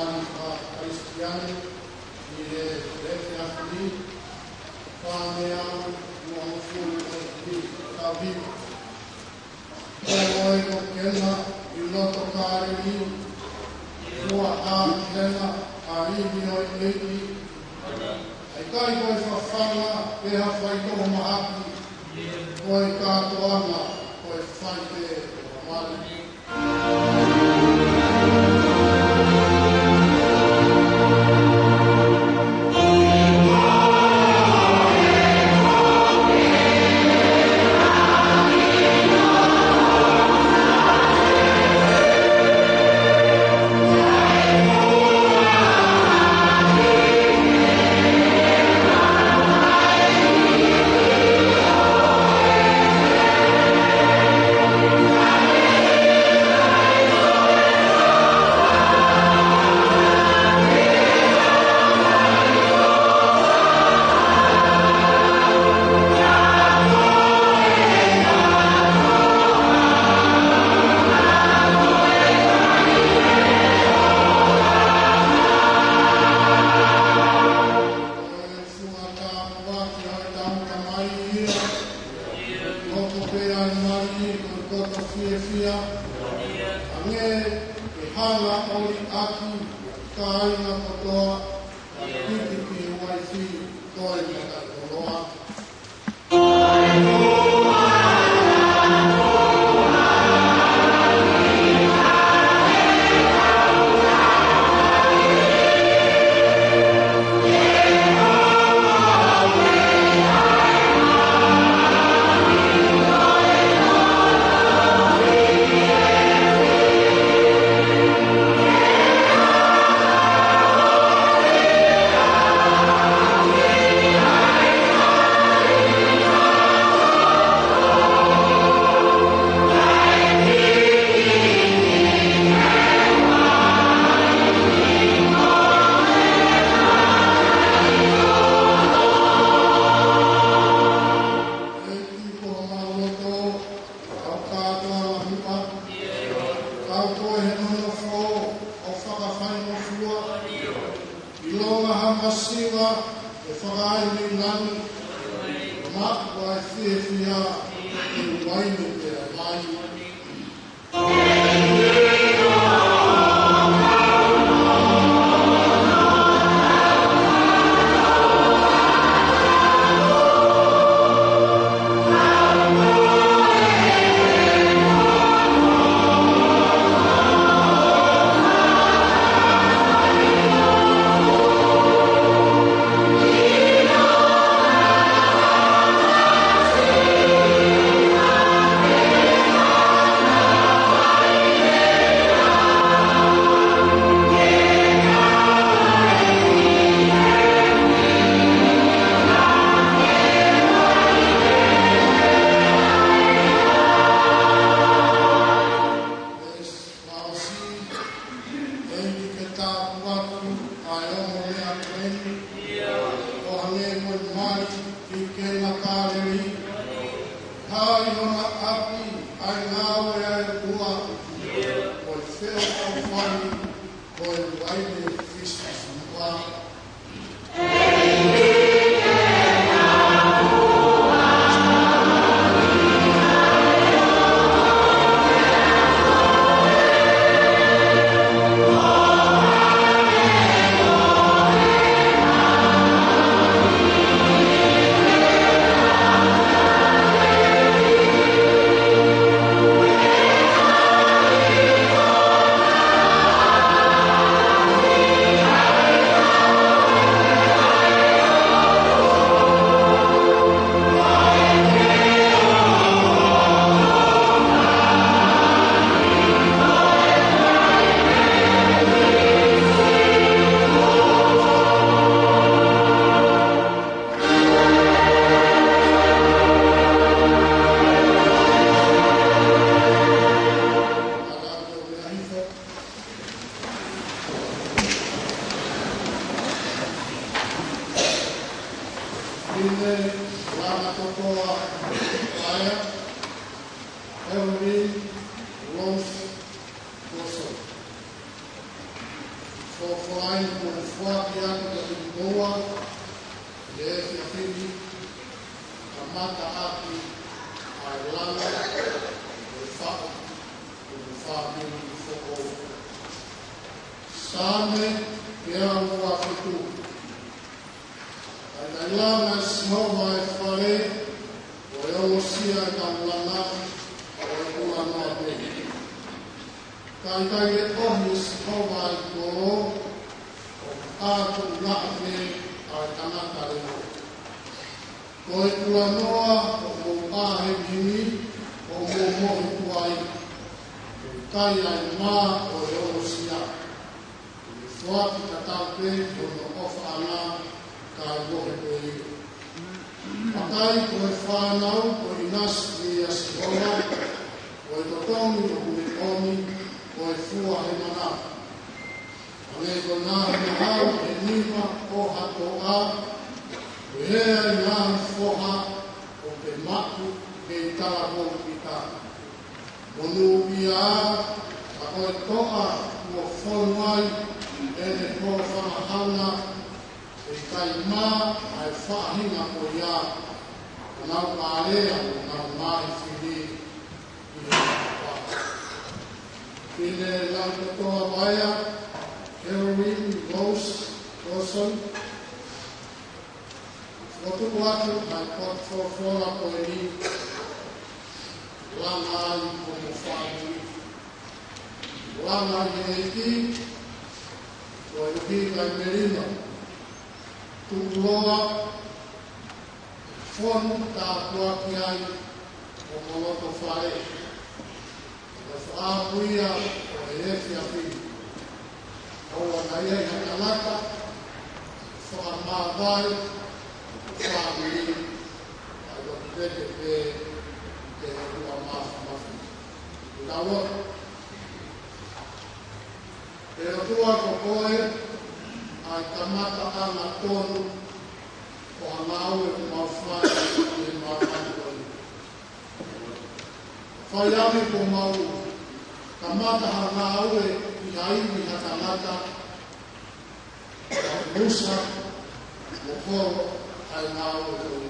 mani a cristiani i le rete afini whanea ua mfuru e ka viva. Oe no kena i loto kāreri ua a kena a rihi o i leiti ai kai koe whawhanga peha whaitoho mahaki koe kātoanga koe whaite o mani. flying to the Fuakia to the Goa, the Fili, Kamata Aki, Ailana, the Fako, the Fabili Foko. Same, Kera Muafitu. Ailana Snova Fale, Oyosia Kamlana, Oyakula Noabe. Kai ohis hova ko aku na'me ai kanata leo. Ko kula noa o ahe hini o mo tuai. Kai ai ma o osia. Fuati katape o no ofa ana kai mo ko i. Pakai ko whanau o inas ni asikola o totomi o kumekomi o e fua he mana. Ane ko nā he hau e nima o hato a, o hea i nā foha o te maku ke i tala mo ki tā. Monu i a, a koe toa ua whonu ai, e ne ko whanahauna, e kai mā ai whahinga o ia, nau pārea o nau mai whiri i he whaka. Kine lautotoa waia, Caroline Rose Wilson. Watuku atu mai potfora ko e ni lana ai ko mo whaanui. Lana i eiki, ko e uhi kai merino. Tukuloa, whonu tā kuaki ai o moloto whae. Whaapuia o e efi a pini. Aua na ia i hakanaka, whaamātai, whaamiri, ai o tete te rua mafu. Urawa, e rotua ko koe, ai kamata ana tonu, o hanau e mawhai e mawhai koi. Whai ame ko mau, kamata hanau e i haini hakanata, Musa, Mokoro, ai nau e koi.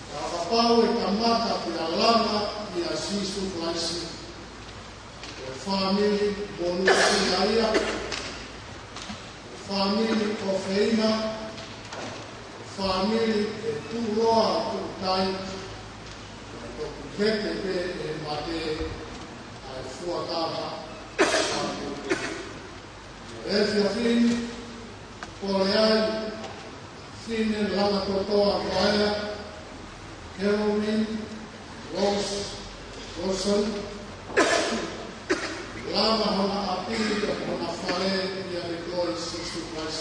Ka whapau e kamata ki a lana i a sisu flaisi. O whamiri bonu si aia, o whamiri o feina, o whamiri e tūroa o tūtai, o kukete pe e mate ai fuatama. E whiawhini, kore ai, whine lana totoa waia, Caroline Rose Wilson, lama hona apiri o hona whare i a rekoi 60 plus.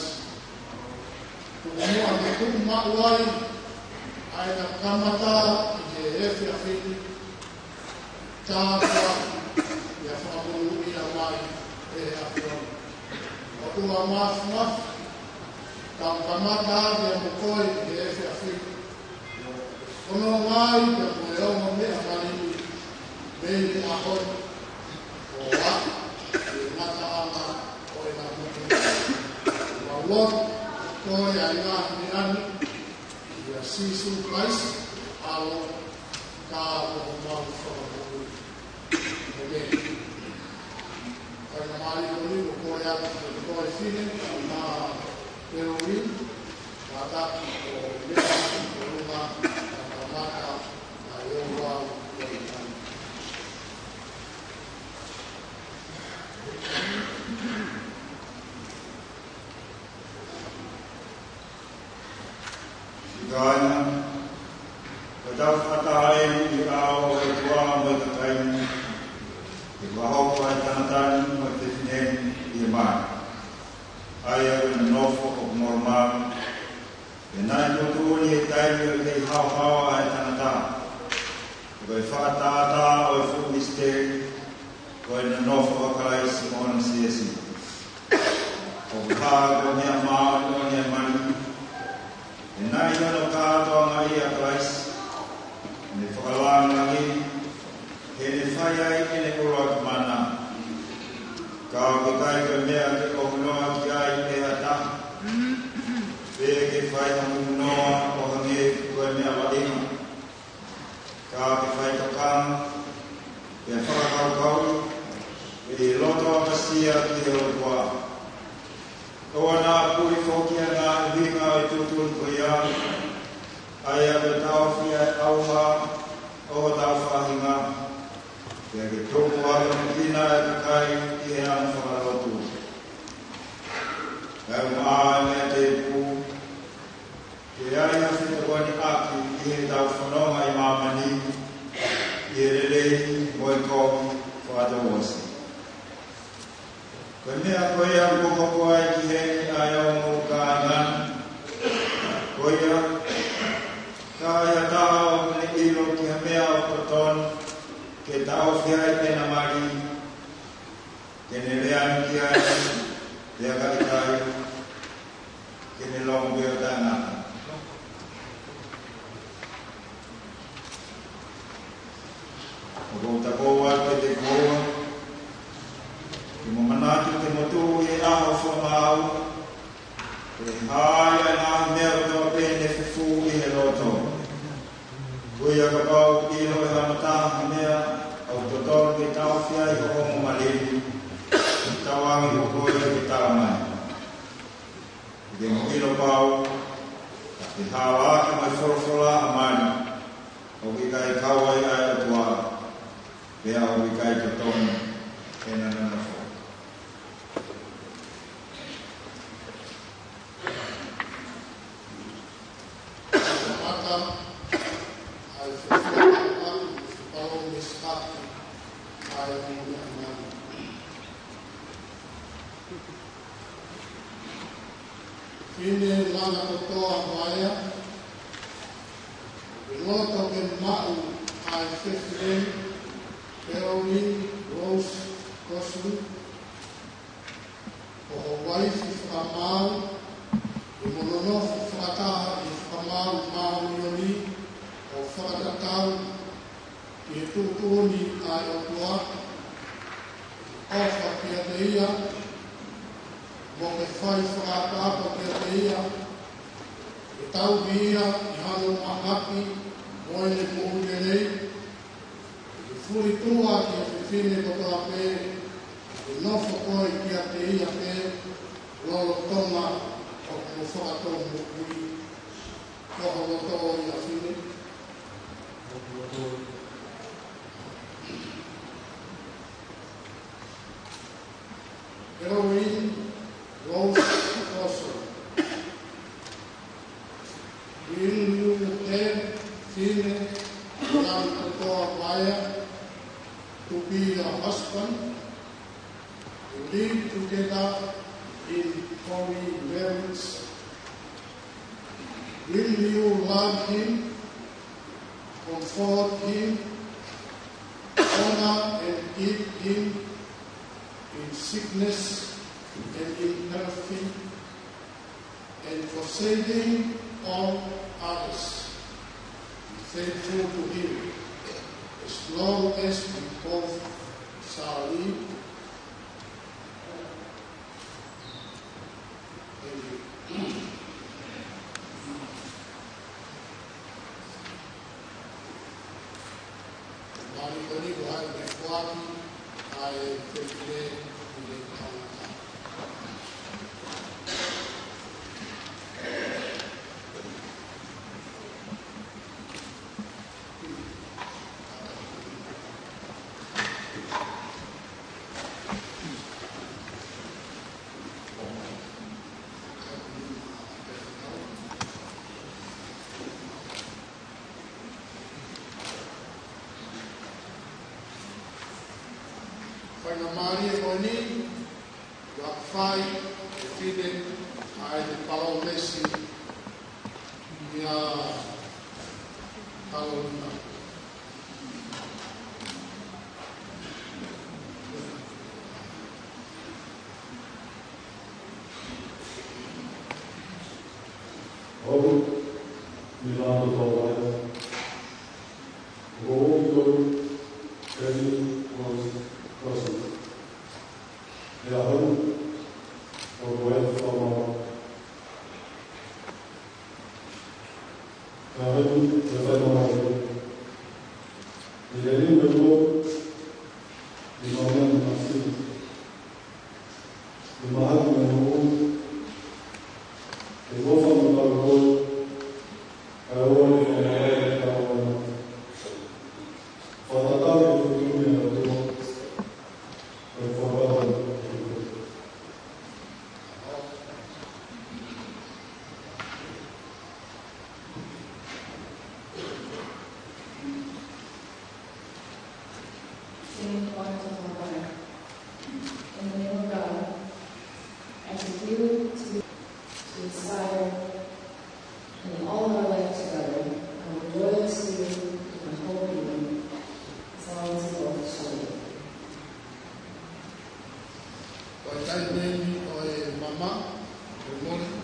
Kumua me kumu mauai, ai na kamata i he efi a whini, tātua i a whamunu i a mai e a whioni. O tua mafu, tam kamata i a mokoi i he efi a whini. Ono ngai te koe ongo me a marimi, mei a hoi, o wa, e ngata ana o e nga mutu. Wa wot, koe a ngā hirani, i a sisu kaisi, alo, ka o mau whakamoku. E mei. Kai na mari koni, o koe atu, o koe whine, o ngā Caroline, ka taki o mea, o runga, maka na ewa o itani. Sigana, kadau whataare i ao e tua mo te kaini, e wahoko ai tanatani mo te whinen i mai. Ai au na nofo o mormau, e nai motuoni e taimi o te hauhawa ai tanata. Koe whakatata o e whukiste, koe na nofo wakarai si mona siesi. O kuhaa ko mea maa o mea mani. E nai ono kātoa ngai a Christ, ne whakalanga ngi, he ne whai ai e ne koroa mana. Ka ke kai ke mea ke o noa ki ai te hata. Pe ke whai hamu noa o hange kua mea wa inga. Ka ke whai tokanga, ke whakakau kau, e loto a pasia ki te rotoa. Koa nā puri whokia ngā hinga e tutun ko ia, ai a me tau whia e auha, o tau whahinga, kia ke tōku anga mukina e te kai i he anu whakarotu. Kau maa mea te pū, ke ai hawhi te wani aki i he tau whanonga i mamani, i he relehi moe komi whakatawasi. Koe mea koe a mokoko ai ki heni ai au mō ka angan, koe a ka ia taha o mene ilo ki ha mea o koton, ke tau whiai tēnā mari, ke ne reani ki ai, te akarikai, ke ne longu beo tāngata. O kouta koua ke te koua, ke mo manatu te motu e aho whamau, ke haia ngā mea o tō pēne whiwhu i he roto. Koe a ka pau i hoi hamataha mea, au totoro ke tau whiai o homo maliri, tawangi o koe ke tau mai. Ke mo ilo pau, ke hawa ake mai whorowhora a mani, o ki kai kawai ai o tua, pea o ki kai totoro, e nanana whora. Fine lana kotoa maia, loto ke mau ai Fefren, Caroline Rose Kosu, o waifi whamau, e mononofu whakataha i whamau maunioni, o whakatakau, i e tūtūni ai o tua, ofa kia te ia, mo ke whai whakatapa kia te ia, e tau ia, i hano mahaki, moene kuhune rei, e furi tua ki e whiwhine kotoa pē, e nofo koe kia te ia pē, lolo tonga o ko whakatau mokui, koho loto i a whine. Caroline Rose Koso. Will you have Fine Lan Kotoa Maya to be your husband? You live together in holy marriage. Will you love him, comfort him, honor and give him in sickness and in health, and forsaking all others, faithful to him, as long as we both shall live? Thank you. Marikoni wahai mekwaki ai Fefre ule kaunata. Whaina Maria Moni, Whai, Fide, ai te parau mesi, ia Kalona. Ogu, Milano Tolai, Ogu, Kani, Kosu, Kosu. o roe whamau. Ka hau e whaimau e le ringa mo i maunani masi. I mahaku me mo e wofa mo tau roi ka oi e maere ka wana. Whatatau e kutumi a tō e whakatau e kutumi. Sing honor to the Lord. In the name of God, as we do to inspire in all of our life together, I will joyously do my whole being, as long as the Lord is showing. Oi tai neni oi mama, good morning.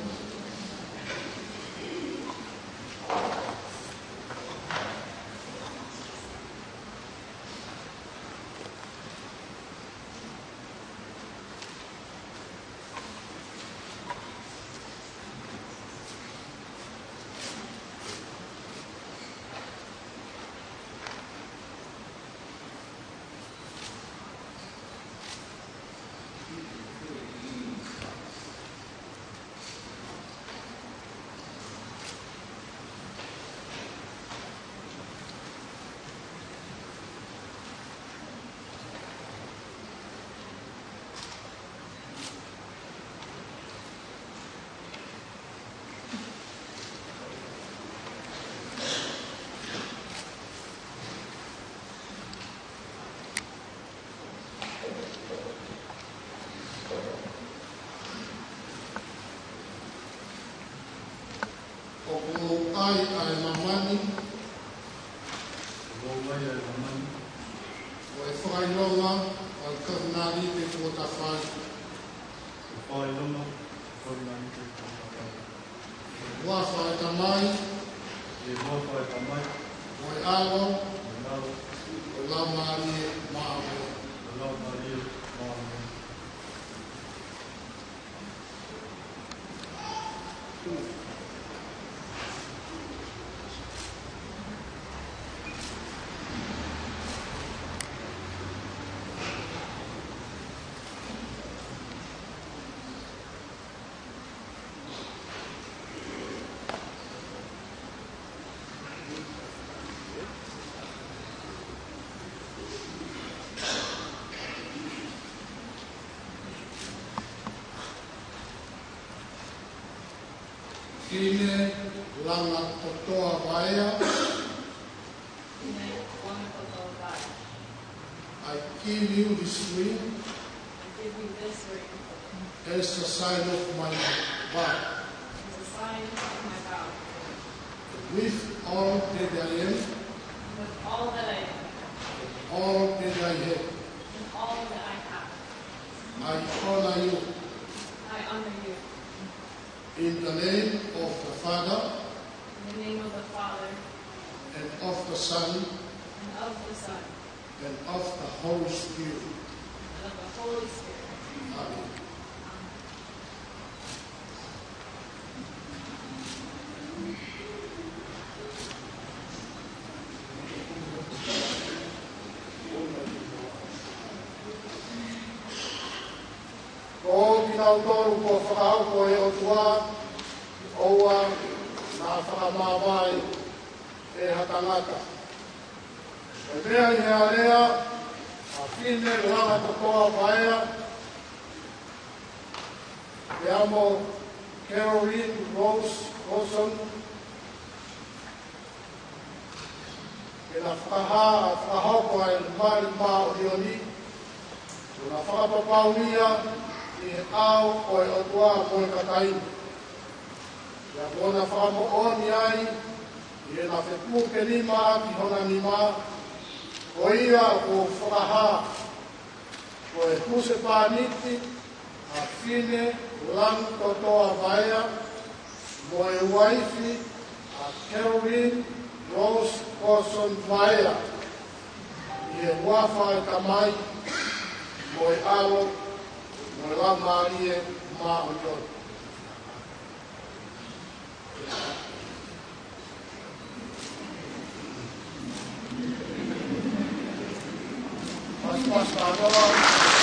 O ai mamani, o e whakailonga, o e kaunari te kota whai. Ua whai tamai, o e alo, o la maari e maaro. Kine langa totoa vaea, I give you this ring as a sign of my vow. With all that I am, all that I have, I honor you. In the name of the Father, and of the Son, and of the Holy Spirit. Amen. Ko kinau toru ko whakahau ko e o tua, oua nā whakamāwai e hatangata. E mea i hea rea, a whine langa totoa whaea, e amo Caroline Rose Wilson, e nā whakahau ko e mari mā o hioni, o nā whakapapaunia, i au o e otua ko e kataini. Ia kona whamo oni ai, i e na whepu ke nima ki hona nima, o ia o whakaha, o e kuse pāniti, a whine lang totoa vaea, mo e waifi, a Caroline Rose Wilson vaea, i e wafa e tamai, mo e alo mo le wā maari e mā o tō. Pas tāroa.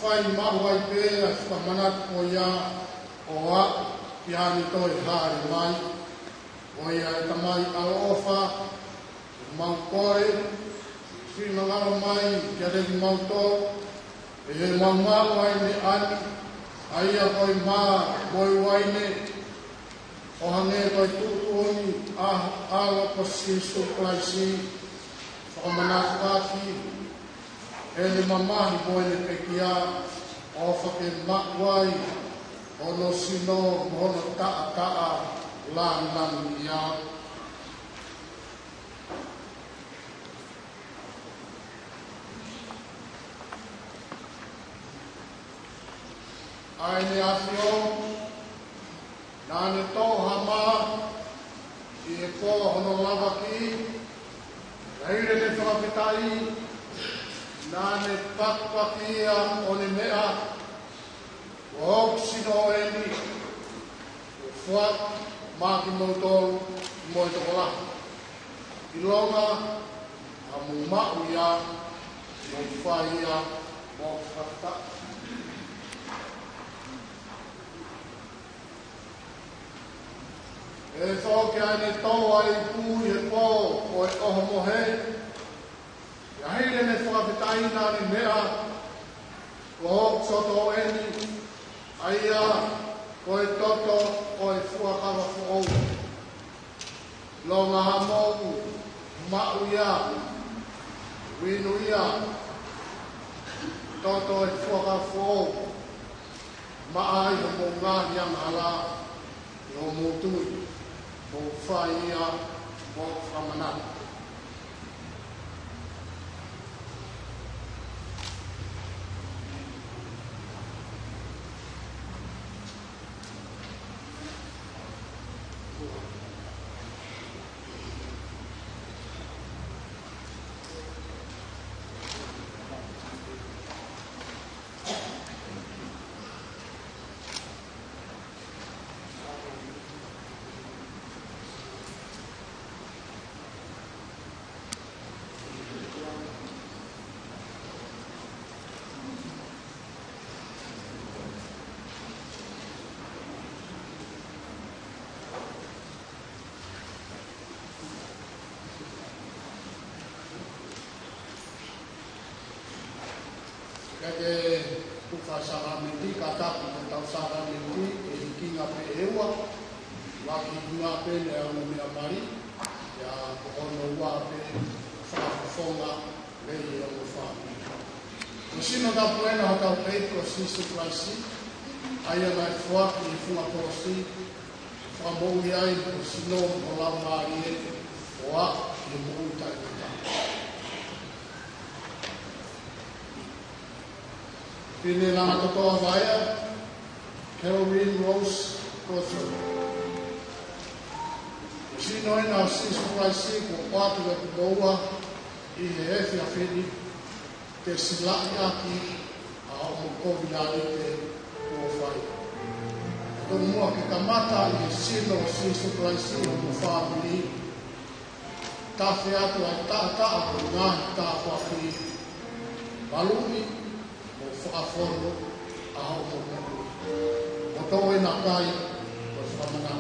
fai mawai pēra whamanat o ia o a piani toi hāre mai. O ia e tamai ao ofa, mau kore, whina ngaro mai, kia rehi mau tō, e he mau ai ne ani, aia koi mā, koi waine, o hange koi tūtuoni, awa ko sisu klaisi, whakamanat kāki, e le mamahi boile pekia, o whake makwai, o no sino, mohono taa, lang ia. Ai ne afio, nane tō hama, i e kō hono lawaki, reire ne whakapetai, nane pakpakia o ne mea, o oksino eni, o fuat, maki moutolu, moi tokola. I longa, a mumau ia, mo whai ia, mo whakata. E whoke ane tō ai pū e pō, o e oho mohe. Ia heire ne whakapetaina ne mea, o soto eni, aia, ko e toto, o e fuakawa fuou. Longa hamou, mau ia, winu ia, toto e fuakawa fuou. Maai ho mo ngāhi ang hala, i ho mūtui, mo whai ia, mo whamanat. Kake tuka saramiti, katapi ko tau saramiti, e hikinga pe ewa, waki hunga pe ne au mea mari, ya kohono ua pe whakafonga rei au whaki. Ko sino da puena ho tau peiko sisu klaisi, aia mai whaki i funga korosi, whamou iai ko sino o lau maari e, o a i mou tai kuta. Pine lana totoa vaia, Caroline Rose Cawthron. Sino ina o sisu klaisi ko pātu e kumoua i he efi a whini te silai aki a o mo kovinari te kua whai. Ko mua ke kamata i he sino o sisu klaisi o mo whāmini, tawhi atu ai taa ko ngāhi tā whaki baluni, whakafono a hau mokoku. O tō e nā kai, o whakamana.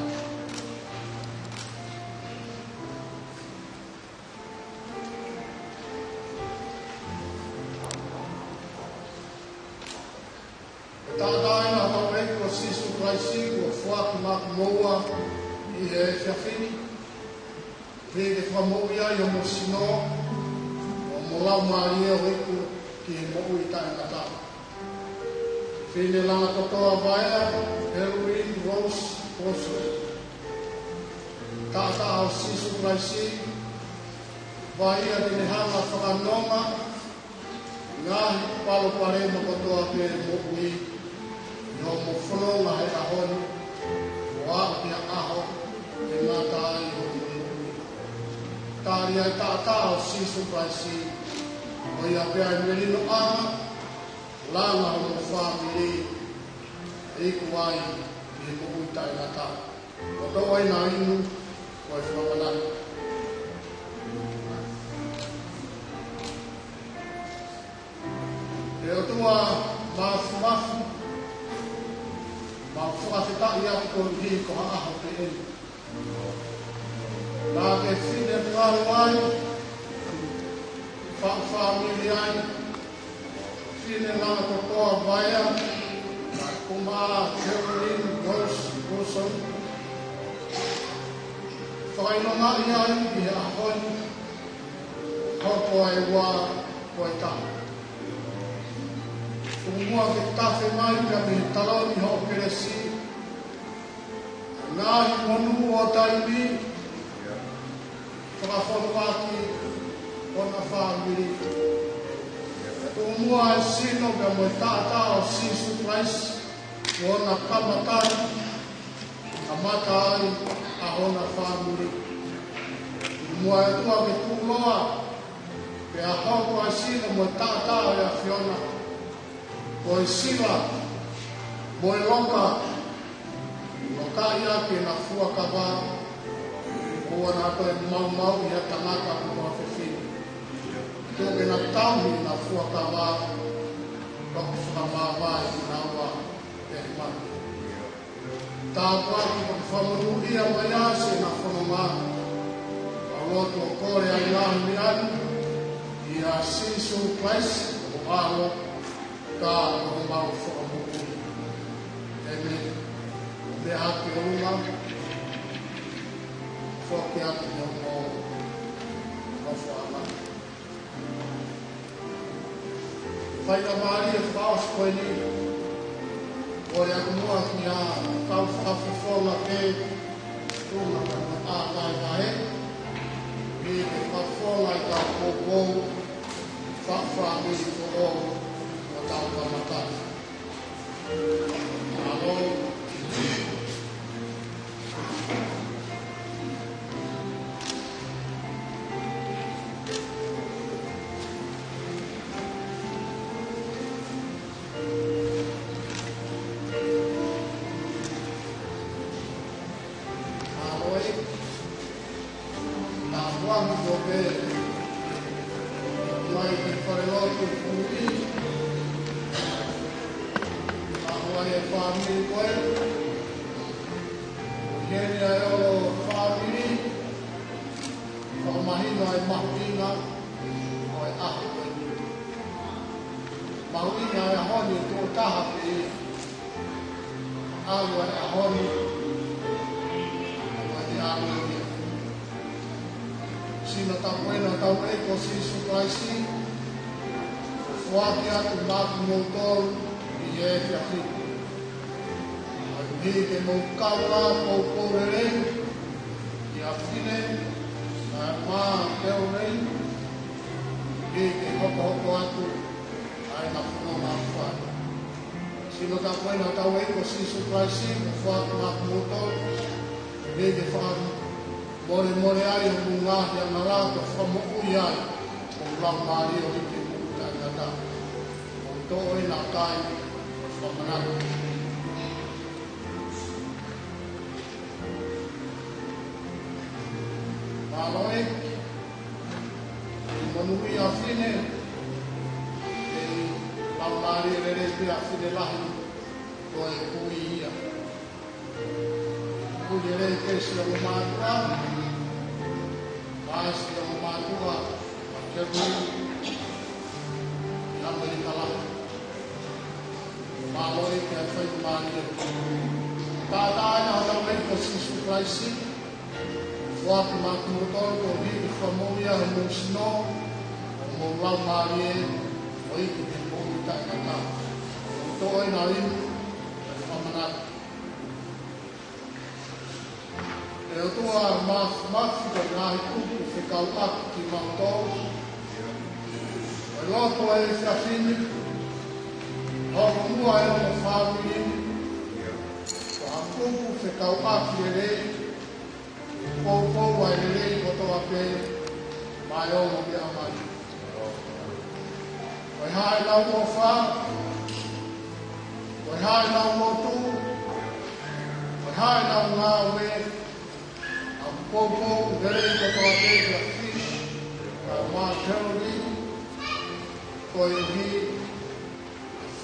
E tātai nā tau e ko sisu klaisi, o whaki maki moua i he whiawhini. Rege whamou ia i o mo sino, o mo lau maari e o eku ki he mou i tae ngata. Whine lana totoa vaia, Caroline Rose Cawthron. Tata au sisu klaisi, vaia dine hanga whakanonga, ngahi palo pare mo kotoa pe mokui, i ho mo whanonga he ahoni, o a kia aho, e ngata ai ho mokui. Tāri ai tata au sisu klaisi, o ia pia i merino anga, langa ho mo whāmiri, e kuai i he mokui tai ngata. O tō ai nā inu, koe whamanani. E o tua mafu ma whakawhita ia ko hi ko aho te e. Nā ke whine ngaru ai, whaamili ai, whine lana ko toa vaia, nā kuma Caroline Wilson, whakainonga ia i a hoi, hoko ai wā koe taha. Kumua ke tawhi mai ka me talau ni ho keresi. Ngāhi monu o taibi. Whakawhonu aki ona whāmiri. Kumua e sino ka mo tātā o Jesus Christ. Ona kamatai. A mata ai a ona whāmiri. Kumua e tua ke tūloa. Pe a hoko a sino mo tātā e a whiona. Ko e sila, mo e longa, no ka ia ke na fua ka wā, o wana ko e mau i a tanaka ko a whewhini. Tō ke na tauni na fua ka wā, roko whakamā i nā wā te mani. Tā wā ki ka whamuru ia mai ase na whanoma, a roto kore ai ngāhi anu, i a Jesus Christ, o alo, ka o mau whakamuku. Amen. Me hake runga, whoke atu ni o mō whaama. Whaina maari e whaos koe ni, ore aku mua ki a kau whakawhiwhonga ke tūna ka ātai kahe, me ke whakawhonga i ka kōpou, whakawhamiri ko o tau kamatai. Alo. Aloe. Na wang dobe. Mai ke wharelotu kuri. E whamiri koe, hene ai o whamiri, whakamahina e mahuina, o e aho koe. Mahuina e ahoni tō taha pe ia. Alu e ahoni, o e alu e ia. Sina tapuena tau e ko Sisu Kraisi, whaki atu mātu mōtoru, i e te ahini. Ni ke mō kaura mō kōrere, i a whine, a mā teo rei, ni ke hoko atu, ai na whanoma whāna. Sino ka koena tau e ko Sisu Kraisi, o whātu mā kūmotoru, ni ke whātu more ai o mūngāhi a narato whamokui ai, o lau māri o ike mūtai ngata. O tō e nā tai, o whamanatu. Aloe, i manui a whine, e laumari e rerepe a whine lahi, ko e kui ia. Kui e rei kesi o mātua, maesi o mātua, a Caroline, i Amerika lahi. Aloe, ke a whai mari e. Tātāi a hau e ko Sisu Kraisi, wātu mātu motoru ko hiki whamoia he mō sino, o mō lau māri e, o iki te mōmi tai kata. O tō e nā imu, e whamanatu. E o tō a mātu ko ngāhi kuku whekau aku ki mātou. E roto e whiawhini, hoko mua e o mō whāwini, ko a kuku whekau aku e rei, Pou ai rei koto a pe mai o mo ke amai. Oi hai lau mo wha, oi hai lau mo tu, oi hai lau ngā ue, a pou rei koto a pe a fish, a mā Caroline, ko i hi,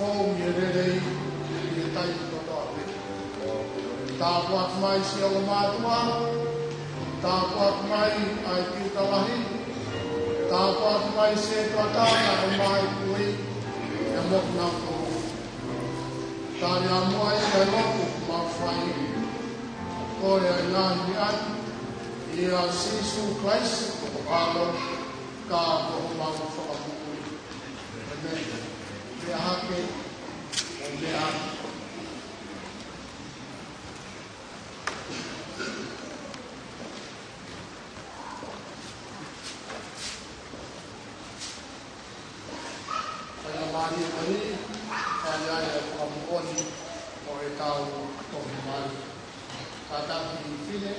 fau mi rerei i tai totoa. Tāpu atu mai si o mātua, tāpu atu mai ai piutawahi, tāpu atu mai se tuatana o mai kui e mokna kohu. Tāne amua i e loku mawhai, kore ai nāni atu, i a Sisu Christ o alo ka kohu mau whakapukui. Amen. Mea hake, o mea hake. Mari mari, kaya ya kamponi o etau tohi mari. Kata Pilipine,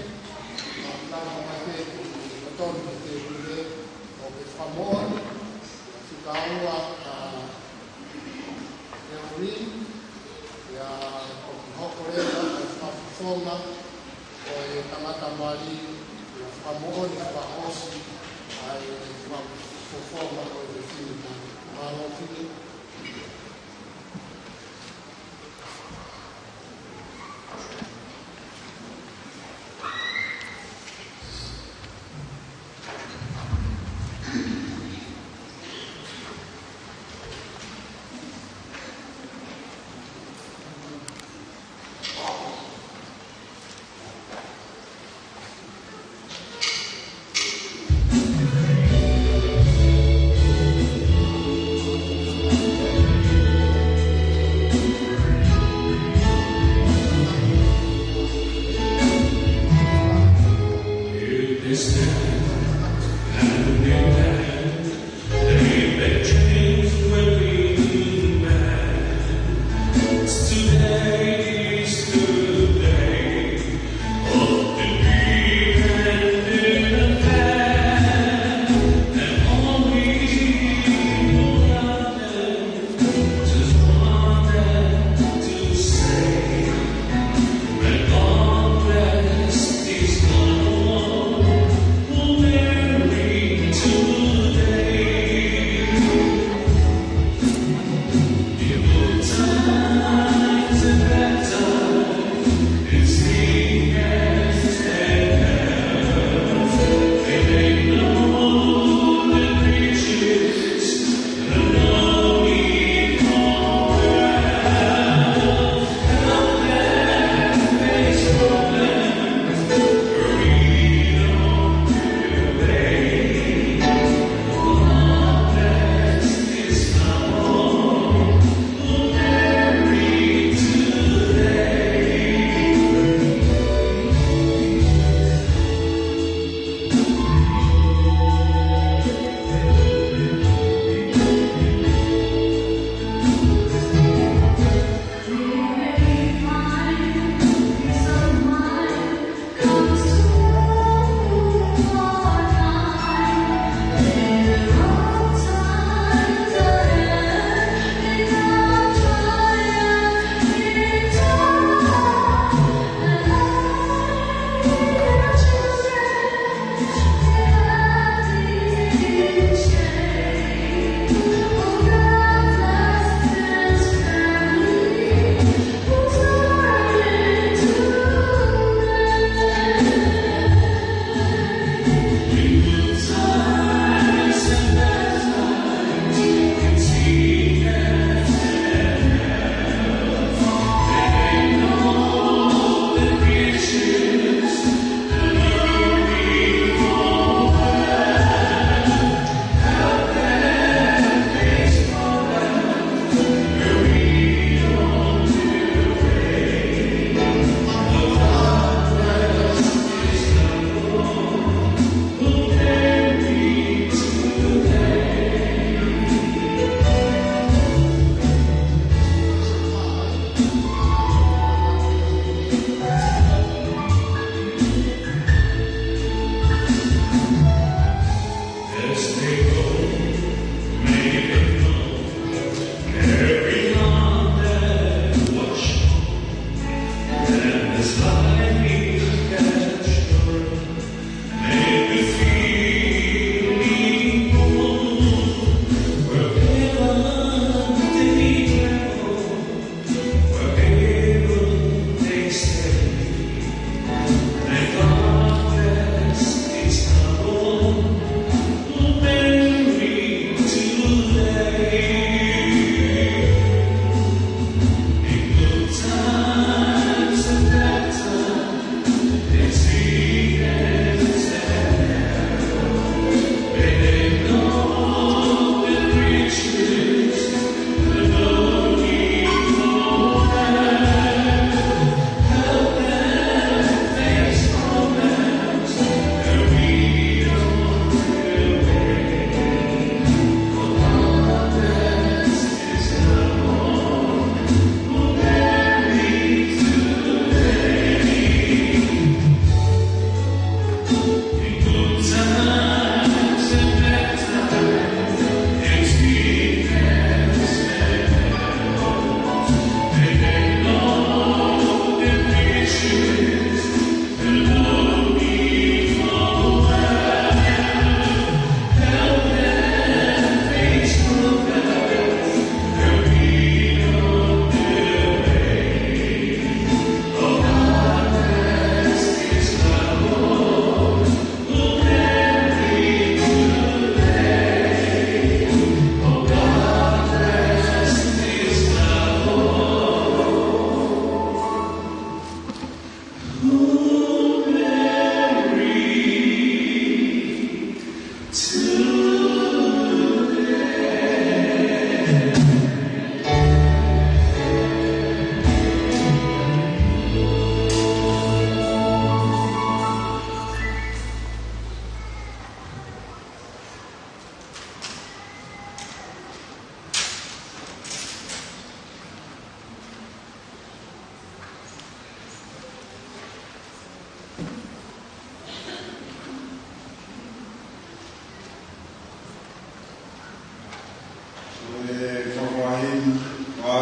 nama mate beton mate bule o ke famon, si kaua Euri, ya hokore o fafonga o e tangata mari ya famon ya pahosi ai fafonga o e Filipina. Malo Filipina.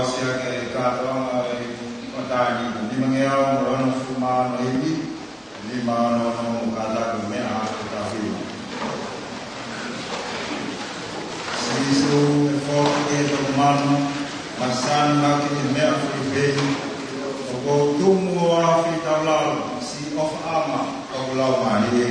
sia ke katoa matani ni mangeau rono fuma no ini ni mano no kata ku me a ta wi sisu for ke to mano masan na ke me a fu be o tumu a fi tawla si of ama o la mani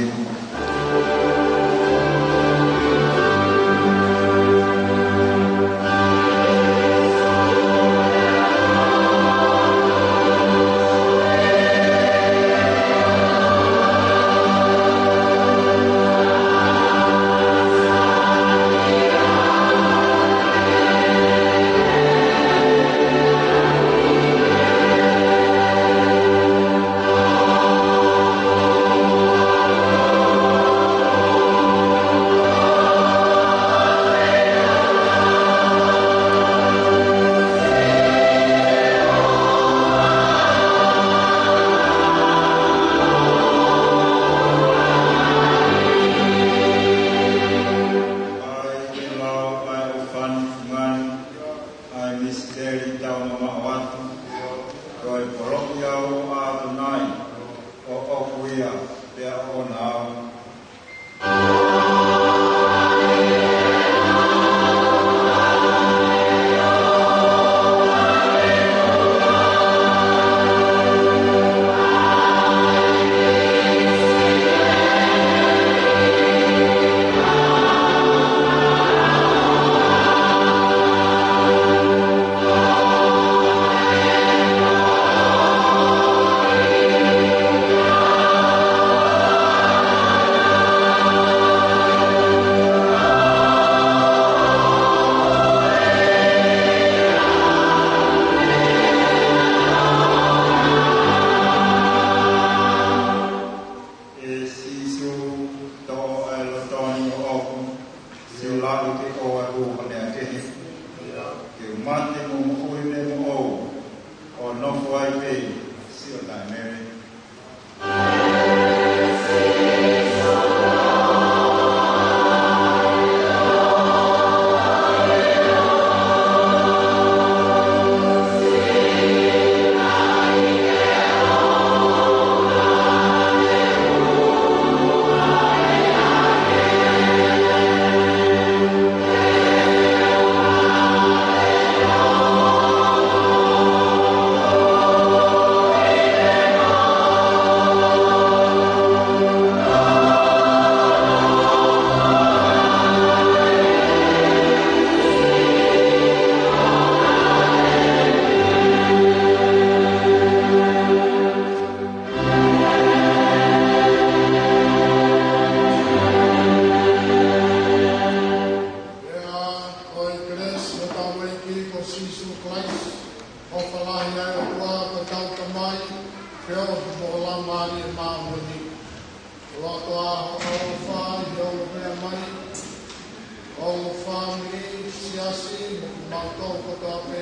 All family, siasi, makau kota pe,